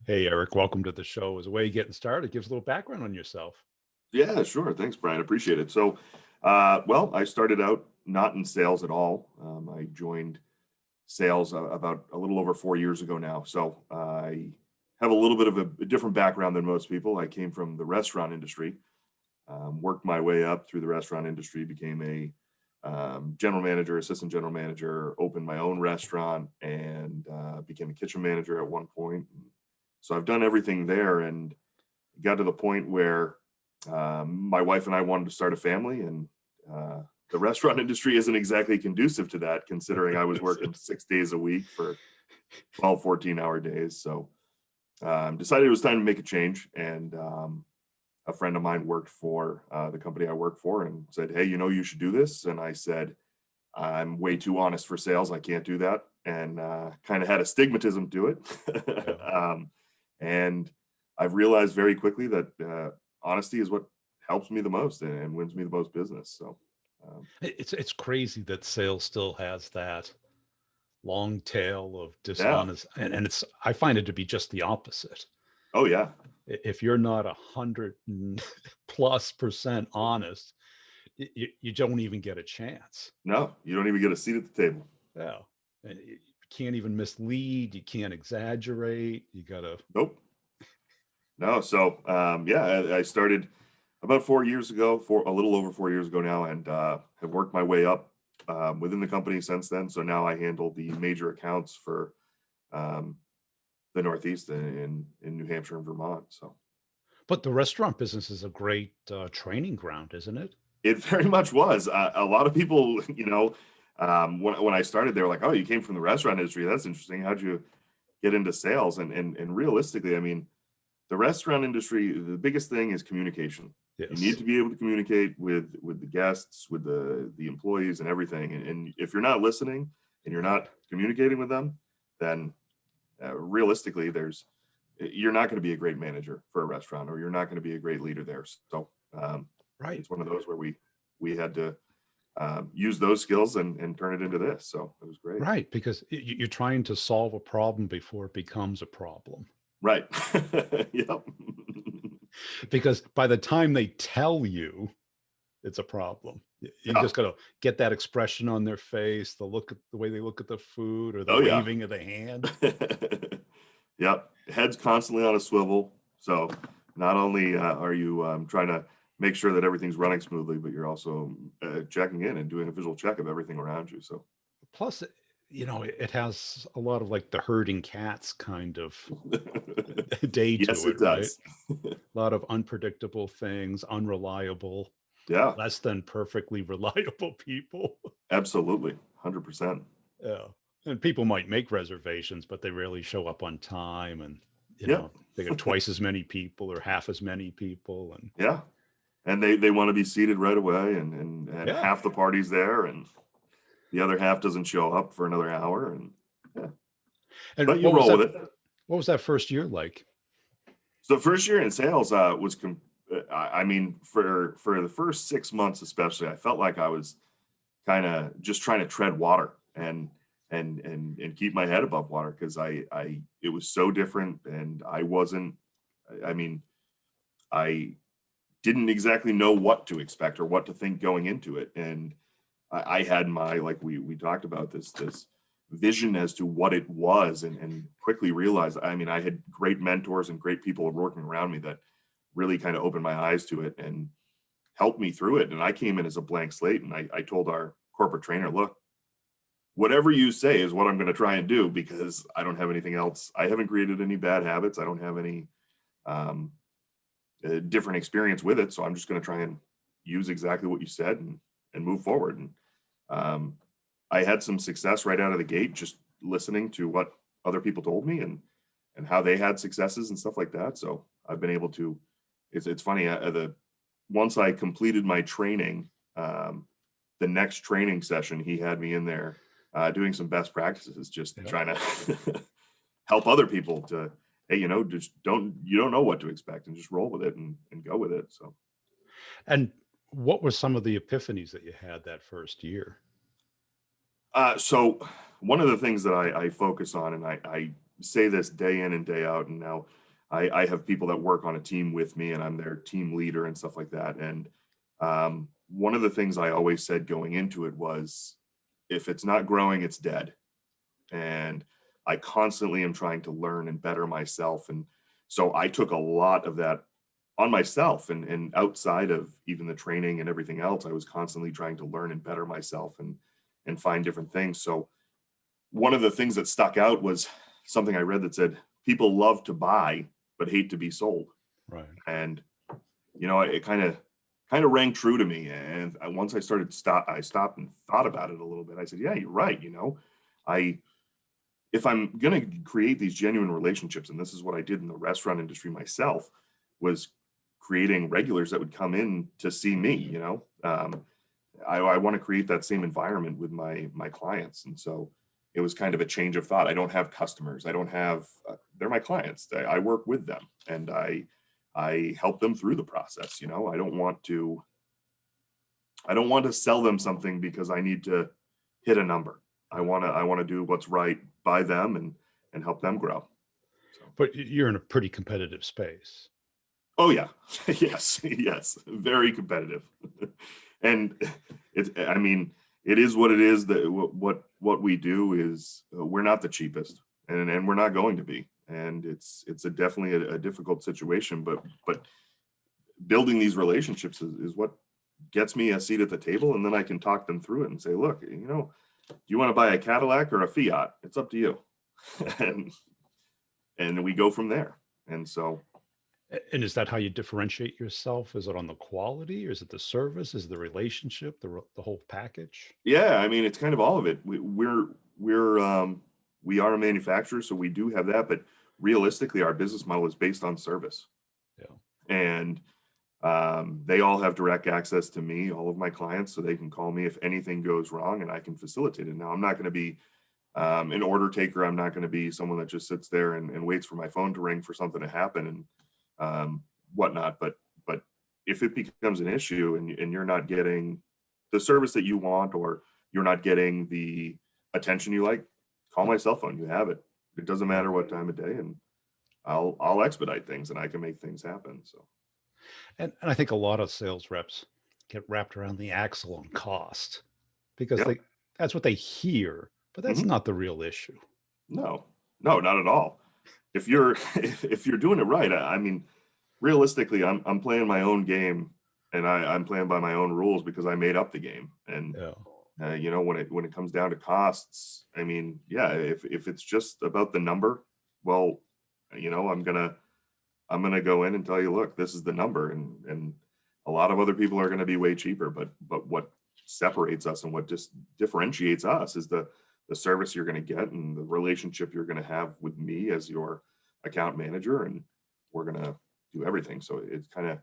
Hey, Eric, welcome to the show. As a way of getting started, gives a little background on yourself. Yeah, sure. Thanks, Brian. Appreciate it. Well, I started out not in sales at all. I joined sales about a little over 4 years ago now. So I have a little bit of a different background than most people. I came from the restaurant industry, worked my way up through the restaurant industry, became a general manager, assistant general manager, opened my own restaurant, and became a kitchen manager at one point. So I've done everything there, and got to the point where my wife and I wanted to start a family, and the restaurant industry isn't exactly conducive to that, considering I was working 6 days a week for 12, 14-hour days. So decided it was time to make a change. And a friend of mine worked for the company I work for and said, "Hey, you should do this." And I said, "I'm way too honest for sales. I can't do that." And kind of had a stigmatism to it. Yeah. And I've realized very quickly that honesty is what helps me the most and wins me the most business. So, um, It's crazy that sales still has that long tail of yeah. dishonest, and it's I find it to be just the opposite. Oh, yeah. If you're not 100+ % honest, you don't even get a chance. No, you don't even get a seat at the table. Yeah, and you can't even mislead. You can't exaggerate. You gotta. Nope. No. So, yeah, I started about 4 years ago, for a little over 4 years ago now, and have worked my way up within the company since then. So now I handle the major accounts for um, the Northeast in New Hampshire and Vermont. So But the restaurant business is a great training ground, isn't it? it very much was. A lot of people, when I started, they were like, "Oh, you came from the restaurant industry. That's interesting. How'd you get into sales?" And realistically, I mean, the restaurant industry, the biggest thing is communication. You need Yes. to be able to communicate with the guests, with the employees, and everything. And if you're not listening and you're not communicating with them, then realistically, you're not going to be a great manager for a restaurant, or you're not going to be a great leader there. So Right. it's one of those where we had to use those skills and turn it into this. So it was great. Right, because you're trying to solve a problem before it becomes a problem. Right. Yep. Because by the time they tell you it's a problem, you Yeah. just got to get that expression on their face, the way they look at the food, or the Oh yeah. waving of the hand. Yep. Head's constantly on a swivel. So not only are you trying to make sure that everything's running smoothly, but you're also checking in and doing a visual check of everything around you. So Plus, it has a lot of like the herding cats kind of day yes, to it it, right? does. A lot of unpredictable things, unreliable, Yeah, less than perfectly reliable people. absolutely. 100%. Yeah. And people might make reservations, but they rarely show up on time. And, Yep. they got twice as many people or half as many people. And Yeah. And they want to be seated right away, and yeah. half the party's there and the other half doesn't show up for another hour, and yeah. And But you roll with it. what was that first year like? So first year in sales I mean, for the first 6 months especially, I felt like I was kind of just trying to tread water and keep my head above water, because I it was so different, and I wasn't. I mean, I didn't exactly know what to expect or what to think going into it, and I had my, like we talked about, this vision as to what it was, and quickly realized. I mean, I had great mentors and great people working around me that really kind of opened my eyes to it and helped me through it. And I came in as a blank slate, and I told our corporate trainer, "Look, whatever you say is what I'm going to try and do, because I don't have anything else. I haven't created any bad habits. I don't have any um, different experience with it. So I'm just going to try and use exactly what you said and move forward." And um, I had some success right out of the gate, just listening to what other people told me, and how they had successes and stuff like that. So I've been able to. It's funny. The Once I completed my training, the next training session, he had me in there doing some best practices, just Yeah. trying to help other people to, hey, just you don't know what to expect, and just roll with it and go with it. So And what were some of the epiphanies that you had that first year? so one of the things that I focus on, and I say this day in and day out. And now I have people that work on a team with me, and I'm their team leader and stuff like that. And one of the things I always said going into it was, if it's not growing, it's dead. And I constantly am trying to learn and better myself. And so I took a lot of that on myself, and outside of even the training and everything else, I was constantly trying to learn and better myself and find different things. So one of the things that stuck out was something I read that said, people love to buy, but hate to be sold. Right. And, it kind of rang true to me. And once I stopped and thought about it a little bit. I said, yeah, you're right. If I'm going to create these genuine relationships, and this is what I did in the restaurant industry myself, was creating regulars that would come in to see me. I want to create that same environment with my clients. And so it was kind of a change of thought. I don't have customers. I don't have, they're my clients. I work with them, and I help them through the process. I don't want to sell them something because I need to hit a number. I want to do what's right by them and help them grow. So. But you're in a pretty competitive space. Oh yeah. Yes. Very competitive. And it is what it is. That what we do is, we're not the cheapest, and we're not going to be. And it's definitely a difficult situation, but building these relationships is what gets me a seat at the table. And then I can talk them through it and say, look, do you want to buy a Cadillac or a Fiat? It's up to you. and we go from there. And so. And is that how you differentiate yourself? Is it on the quality, or is it the service? Is it the relationship, the whole package? Yeah, it's kind of all of it. We are a manufacturer, so we do have that, but realistically, our business model is based on service. Yeah. And they all have direct access to me, all of my clients, so they can call me if anything goes wrong, and I can facilitate it. Now, I'm not going to be an order taker. I'm not going to be someone that just sits there and waits for my phone to ring for something to happen and whatnot. But if it becomes an issue and you're not getting the service that you want, or you're not getting the attention you like, call my cell phone. You have it. It doesn't matter what time of day, and I'll expedite things, and I can make things happen. So. And I think a lot of sales reps get wrapped around the axle on cost, because that's what they hear, but that's not the real issue. No, not at all. If you're doing it right, realistically, I'm playing my own game, and I'm playing by my own rules because I made up the game. And when it comes down to costs, if it's just about the number, well, I'm gonna go in and tell you, look, this is the number, and a lot of other people are going to be way cheaper. But what separates us and what just differentiates us is the service you're going to get and the relationship you're going to have with me as your account manager, and we're going to do everything. So it's kind of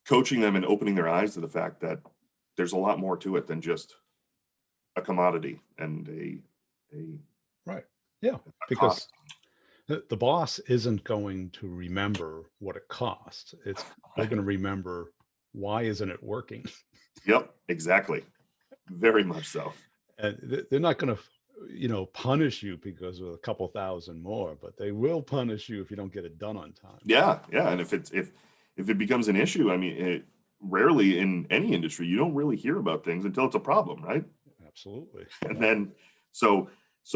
coaching them and opening their eyes to the fact that there's a lot more to it than just a commodity and a right. Yeah, because the boss isn't going to remember what it costs. They're going to remember, why isn't it working? Yep, exactly. Very much so. And they're not going to, punish you because of a couple thousand more, but they will punish you if you don't get it done on time. Yeah. And if it becomes an issue, rarely in any industry, you don't really hear about things until it's a problem, right? Absolutely. And then, so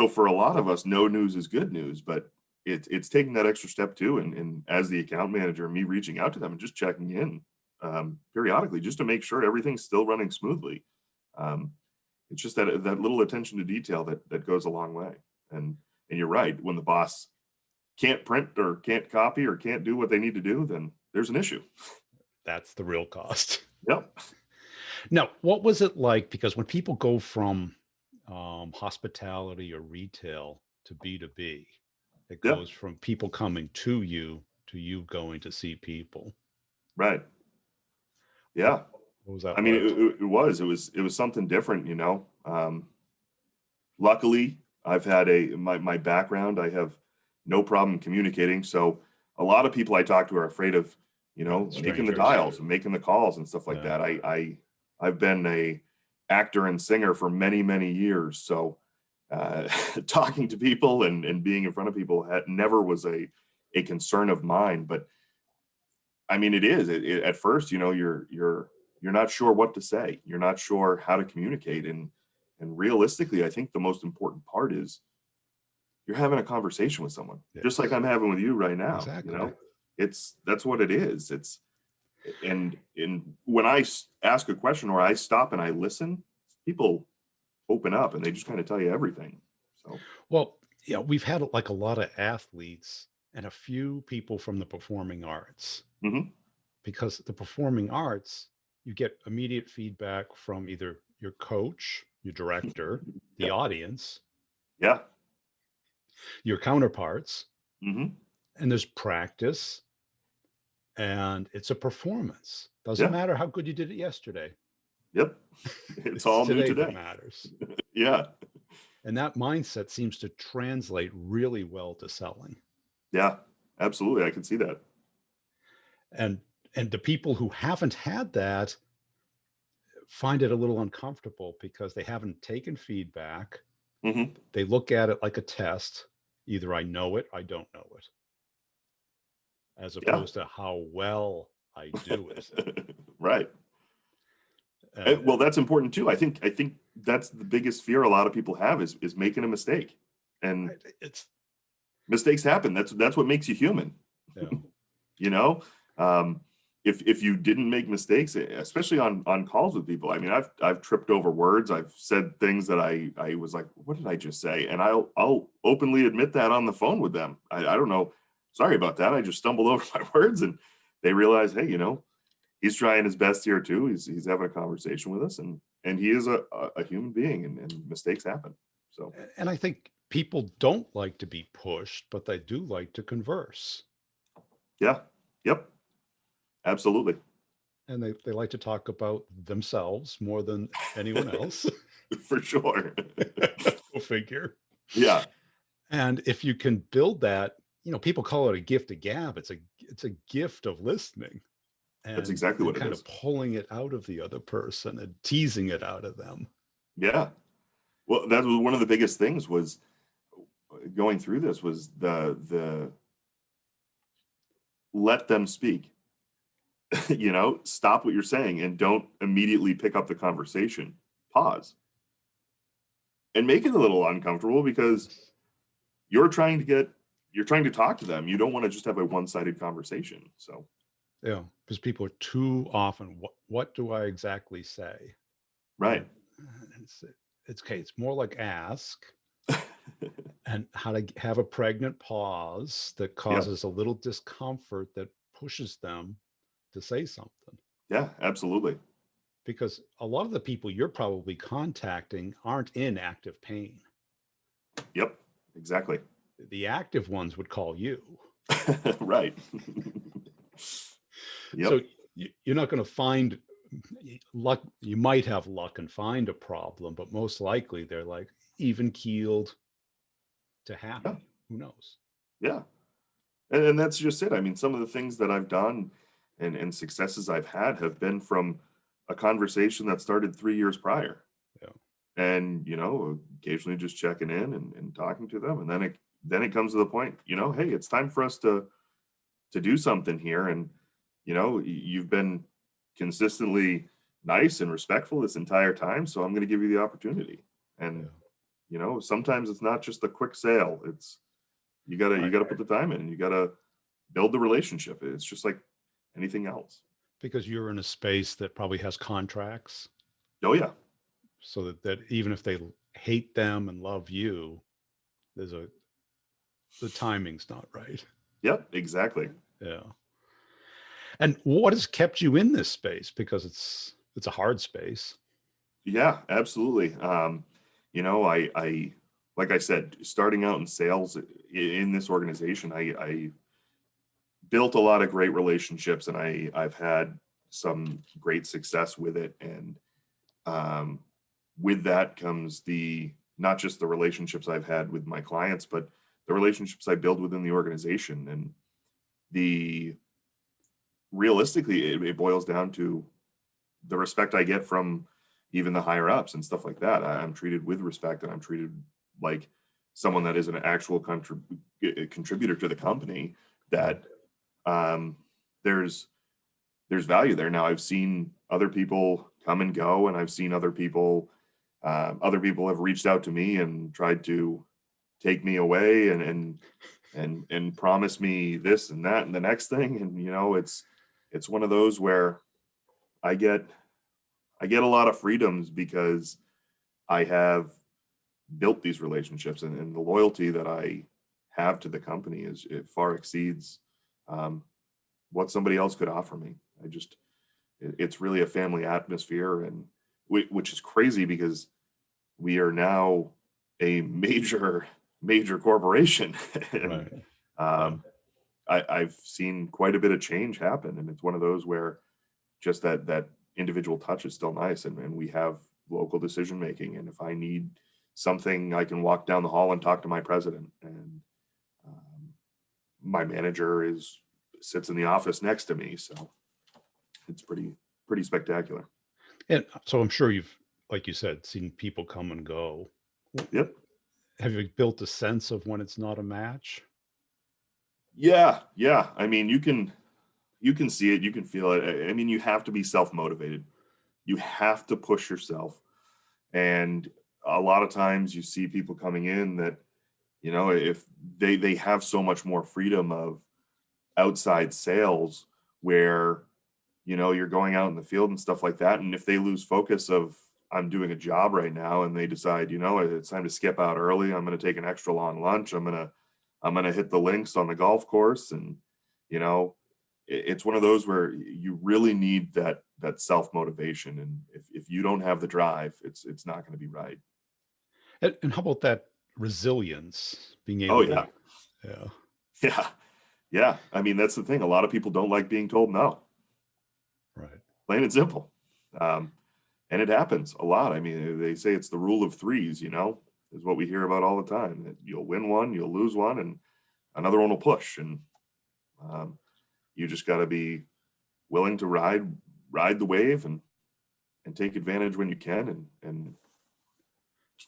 for a lot of us, no news is good news, but it's taking that extra step too. And as the account manager, me reaching out to them and just checking in periodically, just to make sure everything's still running smoothly. It's just that little attention to detail that goes a long way. And you're right, when the boss can't print or can't copy or can't do what they need to do, then there's an issue. That's the real cost. Yep. Now, what was it like? Because when people go from hospitality or retail to B2B, it goes from people coming to you going to see people. Right. Yeah. What was that? It was something different, luckily, I've had my background, I have no problem communicating. So a lot of people I talk to are afraid of, making the dials and making the calls and stuff like that. I've been a actor and singer for many, many years. So talking to people and being in front of people never was a concern of mine. But I mean, at first, you're not sure what to say. You're not sure how to communicate. And realistically, I think the most important part is you're having a conversation with someone, just like Yes, I'm having with you right now. exactly. That's what it is. And when I ask a question or I stop and I listen, people open up and they just kind of tell you everything. So, Well, yeah, we've had like a lot of athletes and a few people from the performing arts, mhm, because the performing arts, you get immediate feedback from either your coach, your director, the yeah, audience, yeah, your counterparts, hmm, and there's practice, and it's a performance. Doesn't yeah, matter how good you did it yesterday. yep. It's It's all new today that today. matters. Yeah, And that mindset seems to translate really well to selling. yeah, absolutely. I can see that. And and the people who haven't had that find it a little uncomfortable because they haven't taken feedback. Hmm. They look at it like a test. Either I know it, I don't know it, as Yeah, opposed to how well I do it. right. And Well, that's important too. I think that's the biggest fear a lot of people have is making a mistake, and it's, mistakes happen. That's what makes you human. you know, You know, um, if you didn't make mistakes, especially on calls with people. I mean, I've tripped over words. I've said things that I was like, what did I just say? And I'll openly admit that on the phone with them. I don't know. Sorry about that. I just stumbled over my words, and they realize, hey, he's trying his best here too. He's having a conversation with us, and he is a human being, and mistakes happen. So and I think people don't like to be pushed, but they do like to converse. yeah, yep, absolutely, And they like to talk about themselves more than anyone else. for sure. Go figure. Yeah, And if you can build that, people call it a gift of gab. It's a gift of listening that's and exactly what it kind of is. pulling it out of the other person and teasing it out of them. Yeah. Well, that was one of the biggest things was going through this was the let them speak. Stop what you're saying and don't immediately pick up the conversation. Pause and make it a little uncomfortable because you're trying to get you're trying to talk to them. You don't want to just have a one-sided conversation. So, Yeah, because people are too often, what do I exactly say? right. And it's okay. It's more like ask, and how to have a pregnant pause that Yeah. causes a little discomfort that pushes them to say something. Yeah, absolutely. Because a lot of the people you're probably contacting aren't in active pain. Yep. Exactly. The active ones would call you. Right. So Yep. you're not going to find luck. You might have luck and find a problem, but most likely they're like even keeled to Yeah. happy. Who knows? Yeah. And that's just it. I mean, some of the things that I've done and successes I've had have been from a conversation that started 3 years prior. Yeah. And, occasionally just checking in and talking to them. And then it comes to the point, hey, it's time for us to do something here. And, you've been consistently nice and respectful this entire time. So I'm going to give you the opportunity. And, Yeah. sometimes it's not just a quick sale. It's you Right. gotta put the time in and you gotta build the relationship. It's just like anything else. Because you're in a space that probably has contracts, Oh yeah. so that even if they hate them and love you, there's the timing's not right. Yep, exactly. Yeah. And what has kept you in this space? Because it's a hard space. Yeah, absolutely. I like I said, starting out in sales in this organization, I built a lot of great relationships and I've had some great success with it. And um, with that comes the not just the relationships I've had with my clients, but the relationships I build within the organization. And the realistically, it boils down to the respect I get from even the higher ups and stuff like that. I'm treated with respect and I'm treated like someone that is an actual contributor to the company, that there's value there. Now, I've seen other people come and go, and I've seen other people have reached out to me and tried to take me away and promise me this and that and the next thing. And, you know, it's one of those where I get a lot of freedoms because I have built these relationships, and the loyalty that I have to the company it far exceeds what somebody else could offer me. It's really a family atmosphere, and which is crazy because we are now a major corporation. And Right. I've seen quite a bit of change happen, and it's one of those where just that individual touch is still nice, and we have local decision making. And if I need something, I can walk down the hall and talk to my president, and my manager sits in the office next to me. So it's pretty spectacular. And so I'm sure you've, like you said, seen people come and go. Yep. Have you built a sense of when it's not a match? Yeah. I mean, you can see it, you can feel it. I mean, you have to be self-motivated. You have to push yourself. And a lot of times you see people coming in that, you know, if they have so much more freedom of outside sales where, you know, you're going out in the field and stuff like that. And if they lose focus of, I'm doing a job right now, and they decide, you know, it's time to skip out early, I'm going to take an extra long lunch, I'm going to hit the links on the golf course. And, you know, it's one of those where you really need that self-motivation. And if you don't have the drive, it's not going to be right. And how about that resilience, being Oh, able yeah. to, Yeah. I mean, that's the thing. A lot of people don't like being told no. right. Plain and simple. And it happens a lot. I mean, they say it's the rule of threes, you know, is what we hear about all the time, that you'll win one, you'll lose one, and another one will push. And you just got to be willing to ride the wave and take advantage when you can, and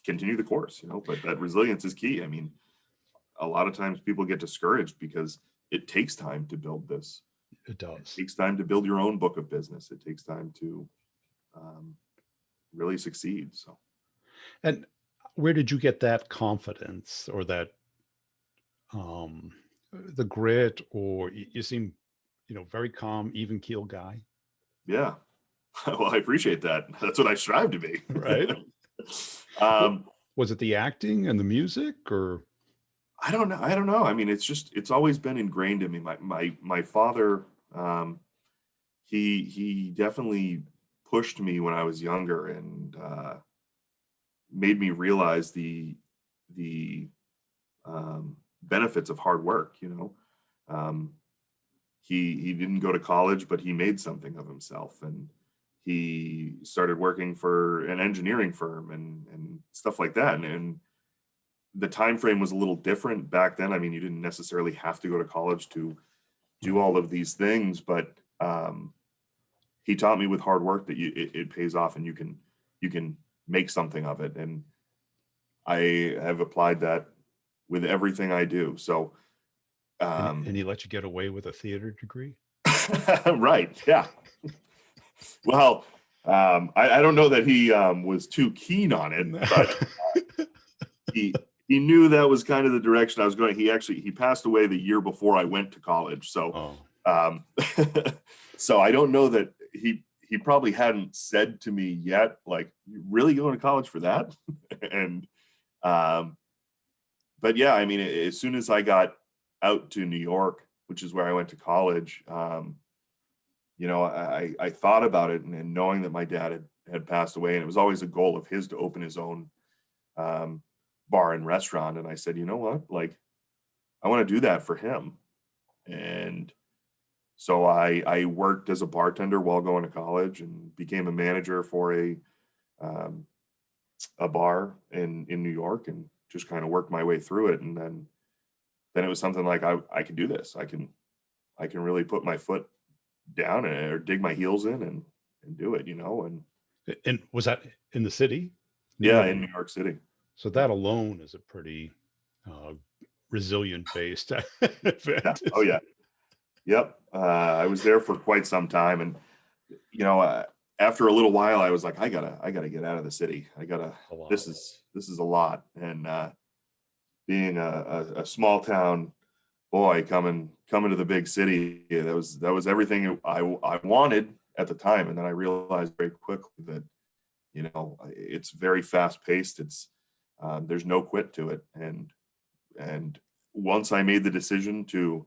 continue the course, you know. But that resilience is key. I mean, a lot of times people get discouraged because it takes time to build this. It It does. takes time to build your own book of business. It takes time to really succeed. So, And where did you get that confidence, or that the grit, or you seem, very calm, even keel guy, yeah. Well, I appreciate that. That's what I strive to be. right? What was it, the acting and the music, or I don't know. I mean, it's always been ingrained in me. My father, he definitely pushed me when I was younger, and made me realize the benefits of hard work. You know, he didn't go to college, but he made something of himself, and he started working for an engineering firm and stuff like that. And the time frame was a little different back then. I mean, you didn't necessarily have to go to college to do all of these things, but he taught me with hard work that it pays off, and you can make something of it. And I have applied that with everything I do. So, and he let you get away with a theater degree? right. Yeah. Well, I don't know that he was too keen on it, but he knew that was kind of the direction I was going. He passed away the year before I went to college. So, so I don't know that he probably hadn't said to me yet, like, you really going to college for that? And, but yeah, I mean, as soon as I got out to New York, which is where I went to college, I thought about it, and knowing that my dad had passed away, and it was always a goal of his to open his own bar and restaurant. And I said, you know what, like, I want to do that for him. And so I worked as a bartender while going to college, and became a manager for a bar in New York, and just kind of worked my way through it. And then it was something like, I can do this. I can really put my foot down or dig my heels in and do it, you know. And was that in the city? yeah, in New York City. So that alone is a pretty uh, resilient based Yeah. event. Oh yeah. Yep. I was there for quite some time, and you know, after a little while, I was like, I gotta get out of the city. A lot. This is a lot. And being a small town boy coming to the big city, yeah, that was everything I wanted at the time. And then I realized very quickly that, you know, it's very fast paced. It's there's no quit to it. And once I made the decision to,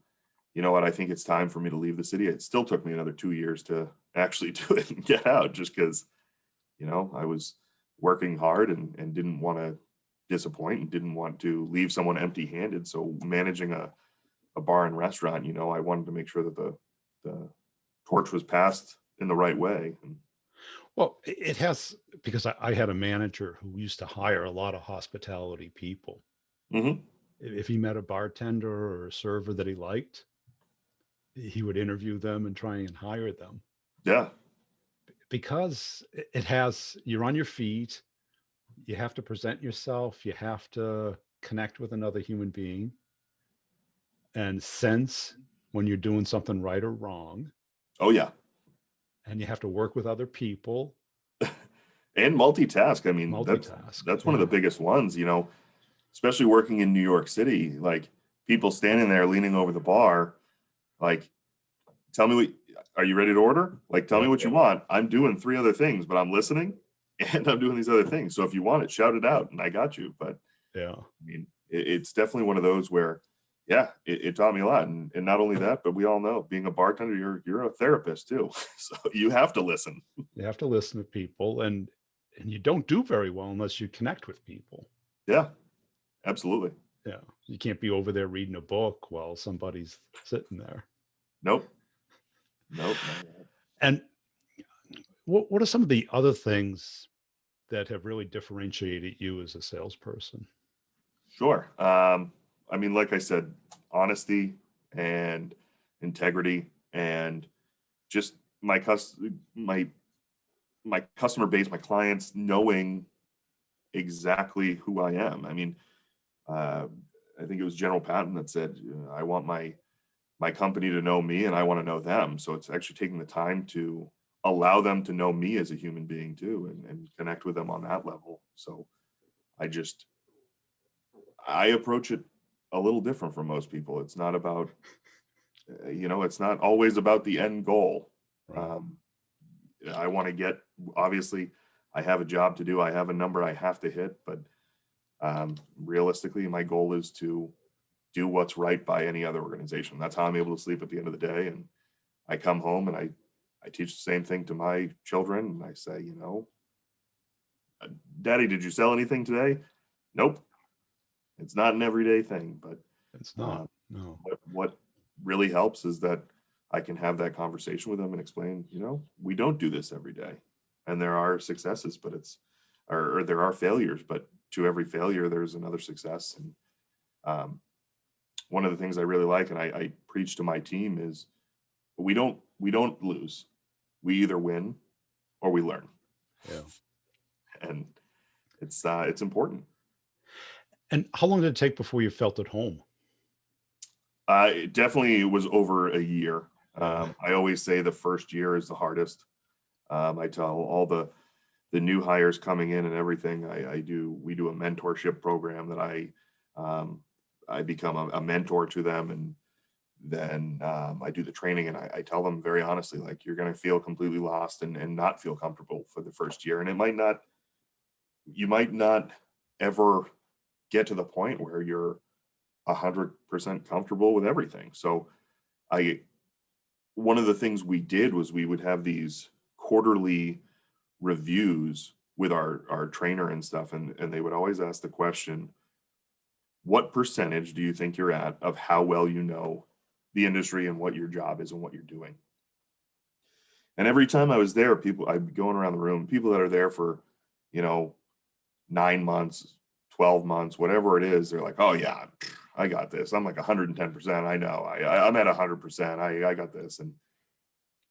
you know what, I think it's time for me to leave the city. It still took me another 2 years to actually do it and get out, just because, you know, I was working hard and didn't want to disappoint and didn't want to leave someone empty handed. So managing a bar and restaurant, you know, I wanted to make sure that the torch was passed in the right way. And Well, it has, because I had a manager who used to hire a lot of hospitality people. mhm, If he met a bartender or a server that he liked, he would interview them and try and hire them, yeah, because it has, you're on your feet, you have to present yourself, you have to connect with another human being and sense when you're doing something right or wrong, oh yeah, and you have to work with other people, and multitask. I mean, multitask. that's one of the Yeah. biggest ones. You know, especially working in New York City, like people standing there leaning over the bar, like, tell me what, are you ready to order? Like, tell me Yep. what you want. I'm doing three other things, but I'm listening and I'm doing these other things. So if you want it, shout it out and I got you. But Yeah. I mean, it's definitely one of those where, yeah, it taught me a lot. And not only that, but we all know being a bartender, you're a therapist too. So you have to listen. You have to listen to people, and you don't do very well unless you connect with people. Yeah, absolutely. Yeah. You can't be over there reading a book while somebody's sitting there. Nope. Nope. No. And what are some of the other things that have really differentiated you as a salesperson? Sure. I mean, like I said, honesty and integrity and just my my customer base, my clients knowing exactly who I am. I mean, uh, I think it was General Patton that said, "I want my company to know me, and I want to know them." So it's actually taking the time to allow them to know me as a human being too, and connect with them on that level. So I just I approach it a little different from most people. It's not about, you know, it's not always about the end goal. Right. Um, I want to get, obviously, I have a job to do. I have a number I have to hit, but realistically, my goal is to do what's right by any other organization. That's how I'm able to sleep at the end of the day. And I come home and I teach the same thing to my children. And I say, you know, Daddy, did you sell anything today? Nope. It's not an everyday thing, but It's not. uh, No. what really helps is that I can have that conversation with them and explain, you know, we don't do this every day. And there are successes, but or there are failures, but to every failure, there's another success. And um, one of the things I really like, and I preach to my team, is we don't lose. We either win or we learn. Yeah. And it's important. And how long did it take before you felt at home? It definitely was over a year. Yeah. I always say the first year is the hardest. I tell all the new hires coming in and everything. We do a mentorship program that I become a mentor to them, and then I do the training, and I tell them very honestly, like, you're going to feel completely lost and not feel comfortable for the first year, and you might not ever get to the point where you're 100% comfortable with everything. So I one of the things we did was we would have these quarterly reviews with our trainer and stuff, and they would always ask the question, what percentage do you think you're at of how well you know the industry and what your job is and what you're doing? And every time I was there, I'd be going around the room, people that are there for, you know, 9 months, 12 months, whatever it is, they're like, oh yeah, I got this. I'm like 110%. I know. I'm at 100%. I got this. And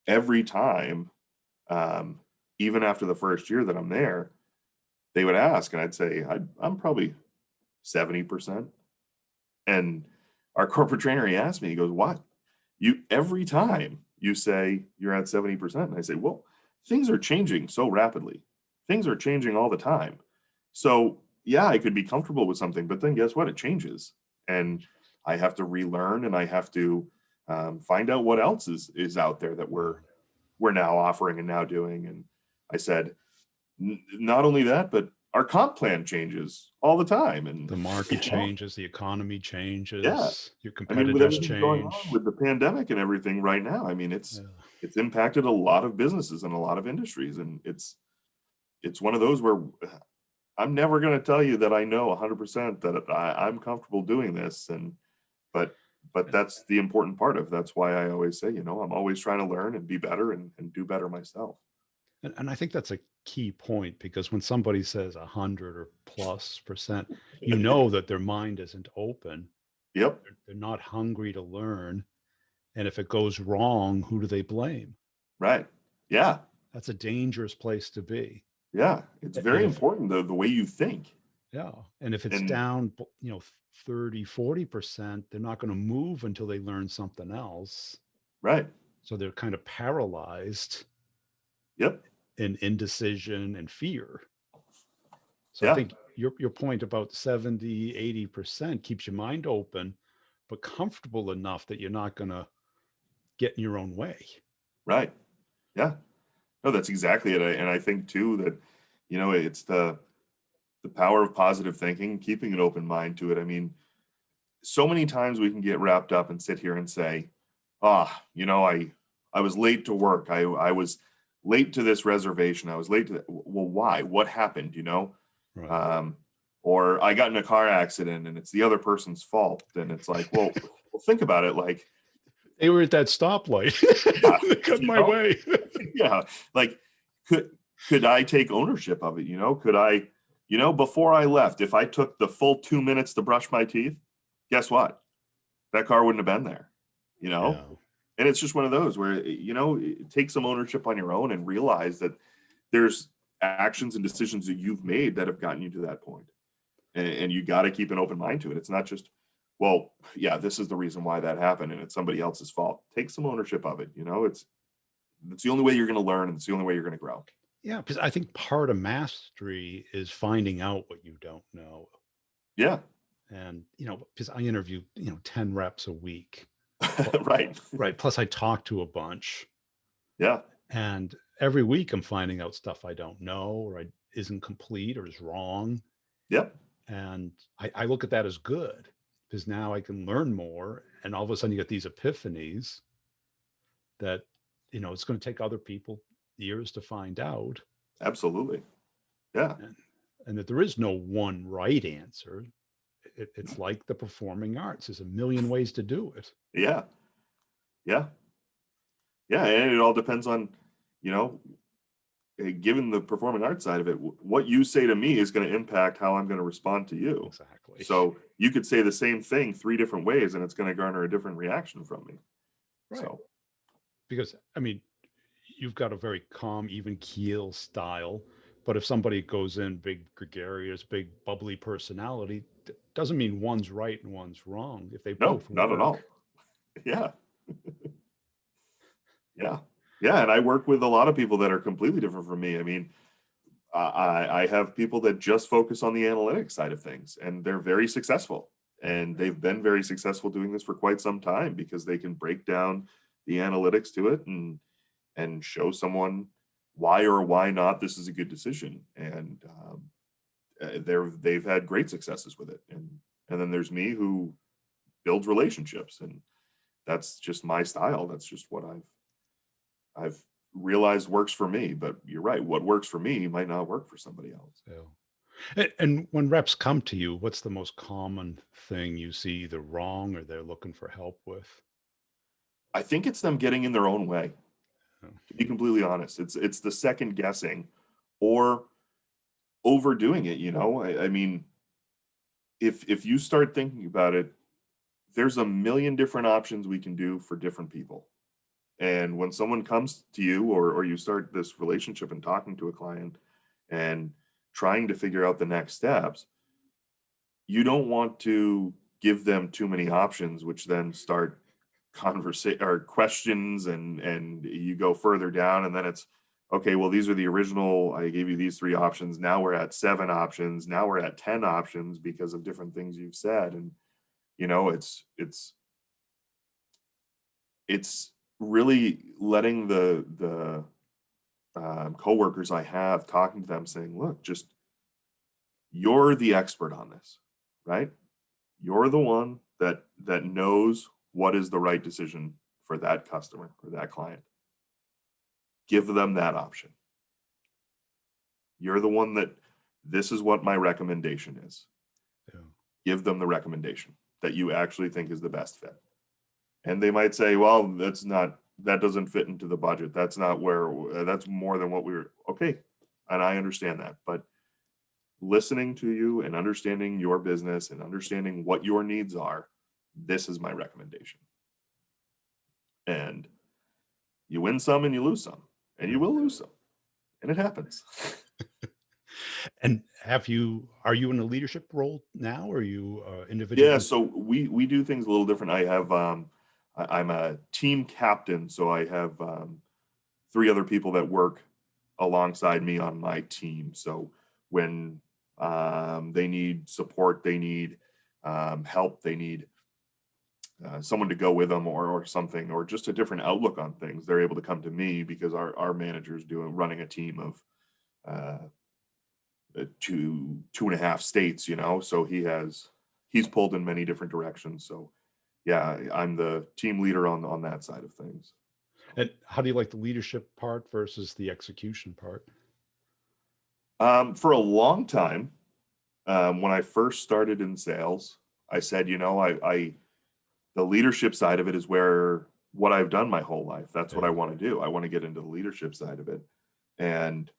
every time, even after the first year that I'm there, they would ask, and I'd say, I'm probably 70%. And our corporate trainer, he asked me, he goes, what? You, every time you say you're at 70%. And I say, well, things are changing so rapidly. Things are changing all the time. So yeah, I could be comfortable with something, but then guess what? It changes. And I have to relearn, and I have to find out what else is out there that we're now offering and now doing. And I said, not only that, but our comp plan changes all the time. And The market changes, the economy yeah, changes, your I mean, with competitors everything going on change. with the pandemic and everything right now, I mean, Yeah. it's impacted a lot of businesses and a lot of industries. And it's one of those where I'm never going to tell you that I know 100% that I'm comfortable doing this. And but that's the important part of, that's why I always say, I'm always trying to learn and be better and do better myself. And I think that's a key point, because when somebody says 100 or plus percent, you know that their mind isn't open. Yep. They're not hungry to learn. And if it goes wrong, who do they blame? Right. Yeah. That's a dangerous place to be. Yeah. It's And very if, important, the way you think. yeah, and if it's And down, 30, 40%, they're not going to move until they learn something else. right. So they're kind of paralyzed Yep. in indecision and fear. So I Yeah. think your point about 70, 80% keeps your mind open, but comfortable enough that you're not going to get in your own way. Right. Yeah. No, that's exactly it. And I think too that, it's the power of positive thinking, keeping an open mind to it. I mean, so many times we can get wrapped up and sit here and say, I was late to work. I was late to this reservation. I was late to that. Well, why? What happened? Right. Um, or I got in a car accident and it's the other person's fault. And it's like, well, think about it. Like, They were at that stoplight. yeah, They got in my way. yeah, like could I take ownership of it? Could I, before I left, if I took the full 2 minutes to brush my teeth, guess what? That car wouldn't have been there, you know? Yeah. And it's just one of those where, take some ownership on your own and realize that there's actions and decisions that you've made that have gotten you to that point. And you got to keep an open mind to it. It's not just, well, yeah, this is the reason why that happened and it's somebody else's fault. Take some ownership of it. It's the only way you're going to learn, and it's the only way you're going to grow. Yeah, because I think part of mastery is finding out what you don't know. Yeah. And, because I interview, 10 reps a week. Right. Right. Plus I talk to a bunch. Yeah. And every week I'm finding out stuff I don't know, or isn't complete, or is wrong. Yep. And I look at that as good, because now I can learn more. And all of a sudden you get these epiphanies that, it's going to take other people years to find out. Absolutely. Yeah. And that there is no one right answer. It's like the performing arts. There's a million ways to do it. Yeah. Yeah. Yeah. And it all depends on, given the performing arts side of it, what you say to me is going to impact how I'm going to respond to you. Exactly. So you could say the same thing 3 different ways and it's going to garner a different reaction from me. Right. So, because you've got a very calm, even keel style, but if somebody goes in big, gregarious, big, bubbly personality, doesn't mean one's right and one's wrong. If they both not work. at all. Yeah. Yeah. Yeah. And I work with a lot of people that are completely different from me. I mean, I have people that just focus on the analytics side of things, and they're very successful. And they've been very successful doing this for quite some time because they can break down the analytics to it and show someone why or why not this is a good decision. And they've had great successes with it. And then there's me who builds relationships, and that's just my style. That's just what I've realized works for me. But you're right, what works for me might not work for somebody else. Yeah. And when reps come to you, what's the most common thing you see either wrong or they're looking for help with? I think it's them getting in their own way. Oh. To be completely honest, it's the second guessing or overdoing it. I mean, if you start thinking about it, there's a million different options we can do for different people. And when someone comes to you or you start this relationship and talking to a client, and trying to figure out the next steps, you don't want to give them too many options, which then start conversation or questions, and you go further down, and then it's okay, well, these are the original, I gave you these 3 options, now we're at 7 options, now we're at 10 options because of different things you've said. And it's really letting the coworkers I have, talking to them, saying, look, just, you're the expert on this, right? You're the one that knows what is the right decision for that customer or that client. Give them that option. You're the one that, this is what my recommendation is. Yeah. Give them the recommendation that you actually think is the best fit. And they might say, well, that doesn't fit into the budget. That's not where, that's more than what we were. Okay. And I understand that, but listening to you and understanding your business and understanding what your needs are, this is my recommendation. And you win some and you lose some, and you will lose some, and it happens. And are you in a leadership role now, or are you individual? Yeah, so we do things a little different. I have I'm a team captain, so I have 3 other people that work alongside me on my team. So when they need support, they need help, they need someone to go with them or something, or just a different outlook on things, they're able to come to me, because our manager's running a team of 2.5 states, so he's pulled in many different directions. So yeah, I'm the team leader on that side of things. And how do you like the leadership part versus the execution part? For a long time, when I first started in sales, I said, the leadership side of it is what I've done my whole life. That's what I want to do. I want to get into the leadership side of it. And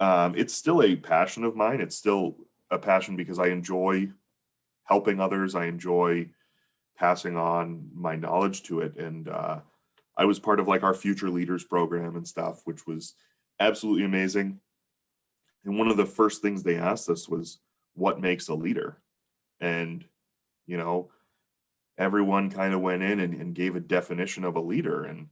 it's still a passion of mine. It's still a passion because I enjoy helping others. I enjoy passing on my knowledge to it. And I was part of like our Future Leaders program and stuff, which was absolutely amazing. And one of the first things they asked us was, what makes a leader? And, everyone kind of went in and gave a definition of a leader. And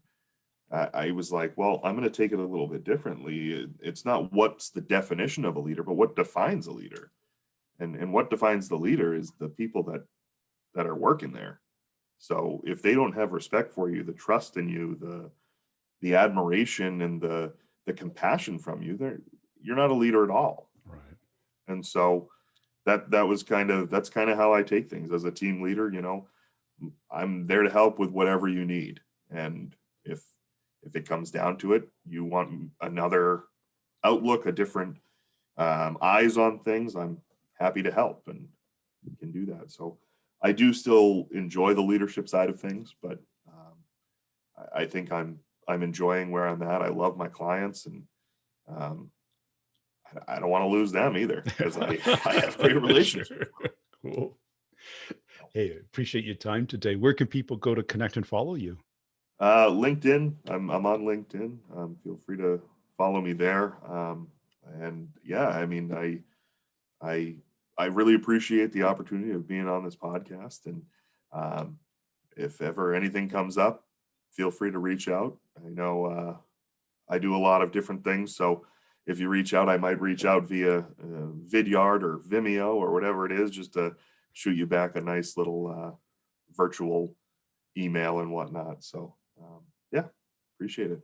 I was like, well, I'm going to take it a little bit differently. It's not what's the definition of a leader, but what defines a leader. And what defines the leader is the people that are working there. So if they don't have respect for you, the trust in you, the admiration and the compassion from you, you're not a leader at all. Right. And so that's kind of how I take things as a team leader. I'm there to help with whatever you need. And if it comes down to it, you want another outlook, a different eyes on things, I'm happy to help, and we can do that. So I do still enjoy the leadership side of things, but I think I'm enjoying where I'm at. I love my clients, and I don't want to lose them either, because I have great relationships. Sure. Cool. Hey, appreciate your time today. Where can people go to connect and follow you? LinkedIn. I'm on LinkedIn. Feel free to follow me there. And yeah, I mean, I really appreciate the opportunity of being on this podcast. And if ever anything comes up, feel free to reach out. I know I do a lot of different things, so if you reach out, I might reach out via Vidyard or Vimeo or whatever it is, just to shoot you back a nice little virtual email and whatnot. So yeah, appreciate it.